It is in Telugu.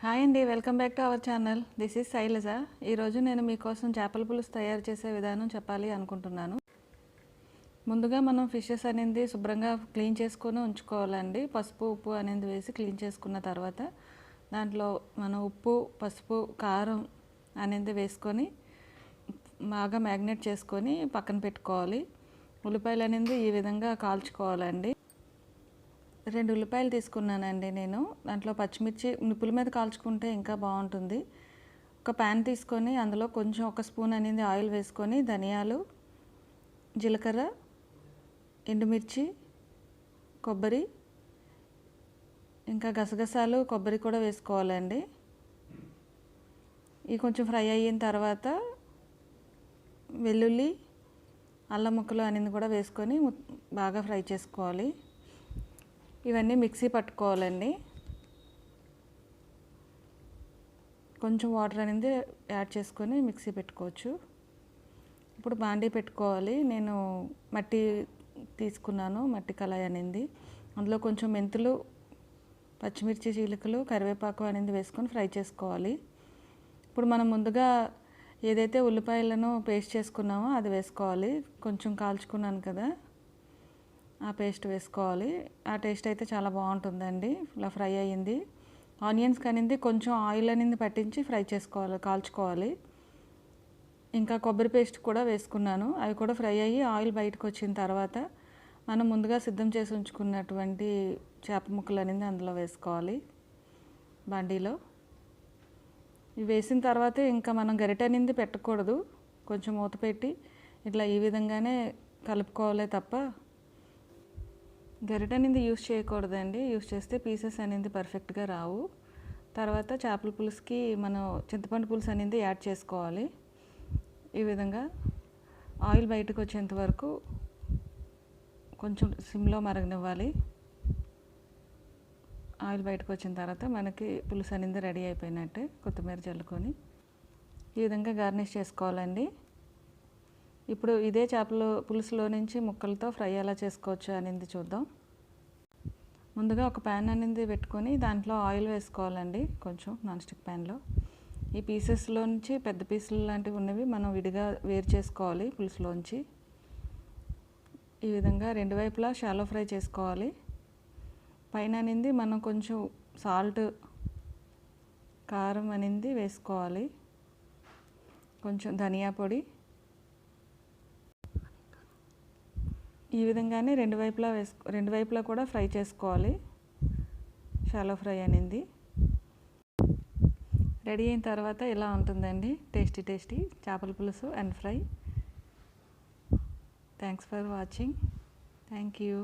హాయ్ అండి, welcome back to our channel. This is Shailaja. ఈరోజు నేను మీకోసం చేపల పులుసు తయారు చేసే విధానం చెప్పాలి అనుకుంటున్నాను. ముందుగా మనం ఫిషెస్ అనేది శుభ్రంగా క్లీన్ చేసుకొని ఉంచుకోవాలండి. పసుపు ఉప్పు అనేది వేసి క్లీన్ చేసుకున్న తర్వాత దాంట్లో మనం ఉప్పు పసుపు కారం అనేది వేసుకొని బాగా మ్యాగ్నేట్ చేసుకొని పక్కన పెట్టుకోవాలి. ఉల్లిపాయలు అనేది ఈ విధంగా కాల్చుకోవాలండి. 2 ఉల్లిపాయలు తీసుకున్నానండి నేను. దాంట్లో పచ్చిమిర్చి నిప్పుల మీద కాల్చుకుంటే ఇంకా బాగుంటుంది. ఒక ప్యాన్ తీసుకొని అందులో కొంచెం 1 స్పూన్ అనేది ఆయిల్ వేసుకొని ధనియాలు, జీలకర్ర, ఎండుమిర్చి, కొబ్బరి, ఇంకా గసగసాలు, కొబ్బరి కూడా వేసుకోవాలండి. ఇవి కొంచెం ఫ్రై అయిన తర్వాత వెల్లుల్లి, అల్లం ముక్కలు అనేది కూడా వేసుకొని బాగా ఫ్రై చేసుకోవాలి. ఇవన్నీ మిక్సీ పట్టుకోవాలండి. కొంచెం వాటర్ అనేది యాడ్ చేసుకొని మిక్సీ పెట్టుకోవచ్చు. ఇప్పుడు బాండీ పెట్టుకోవాలి. నేను మట్టి తీసుకున్నాను, మట్టి కళాయి అనేది. అందులో కొంచెం మెంతులు, పచ్చిమిర్చి చీలికలు, కరివేపాకు అనేది వేసుకొని ఫ్రై చేసుకోవాలి. ఇప్పుడు మనం ముందుగా ఏదైతే ఉల్లిపాయలను పేస్ట్ చేసుకున్నామో అది వేసుకోవాలి. కొంచెం కాల్చుకున్నాను కదా, ఆ పేస్ట్ వేసుకోవాలి. ఆ టేస్ట్ అయితే చాలా బాగుంటుందండి. ఇలా ఫ్రై అయ్యింది. ఆనియన్స్కి అనేది కొంచెం ఆయిల్ అనేది పట్టించి ఫ్రై చేసుకోవాలి, కాల్చుకోవాలి. ఇంకా కొబ్బరి పేస్ట్ కూడా వేసుకున్నాను. అవి కూడా ఫ్రై అయ్యి ఆయిల్ బయటకు వచ్చిన తర్వాత మనం ముందుగా సిద్ధం చేసి ఉంచుకున్నటువంటి చేప ముక్కలు అనేది అందులో వేసుకోవాలి బాండీలో. ఇవి వేసిన తర్వాత ఇంకా మనం గరిటె అనేది పెట్టకూడదు. కొంచెం మూత పెట్టి ఇట్లా ఈ విధంగానే కలుపుకోవాలి తప్ప గరిటె అనేది యూస్ చేయకూడదండి. యూస్ చేస్తే పీసెస్ అనేది పర్ఫెక్ట్గా రావు. తర్వాత చేపల పులుసుకి మనం చింతపండు పులుసు అనేది యాడ్ చేసుకోవాలి. ఈ విధంగా ఆయిల్ బయటకు వచ్చేంత వరకు కొంచెం సిమ్లో మరగనివ్వాలి. ఆయిల్ బయటకు వచ్చిన తర్వాత మనకి పులుసు అనేది రెడీ అయిపోయినట్టే. కొత్తిమీర చల్లుకొని ఈ విధంగా గార్నిష్ చేసుకోవాలండి. ఇప్పుడు ఇదే చేపల పులుసులో నుంచి ముక్కలతో ఫ్రై ఎలా చేసుకోవచ్చు అనేది చూద్దాం. ముందుగా ఒక ప్యాన్ అనేది పెట్టుకొని దాంట్లో ఆయిల్ వేసుకోవాలండి. కొంచెం నాన్ స్టిక్ ప్యాన్లో ఈ పీసెస్లోంచి పెద్ద పీసులు లాంటివి ఉన్నవి మనం విడిగా వేరు చేసుకోవాలి పులుసులోంచి. ఈ విధంగా 2 వైపులా షాలో ఫ్రై చేసుకోవాలి. పైన అనేది మనం కొంచెం సాల్ట్, కారం అనేది వేసుకోవాలి. కొంచెం ధనియా పొడి. ఈ విధంగానే రెండు వైపులా కూడా ఫ్రై చేసుకోవాలి. షాలో ఫ్రై అనేది రెడీ అయిన తర్వాత ఇలా ఉంటుందండి. టేస్టీ చేపల పులుసు and fry. Thanks for watching. Thank you.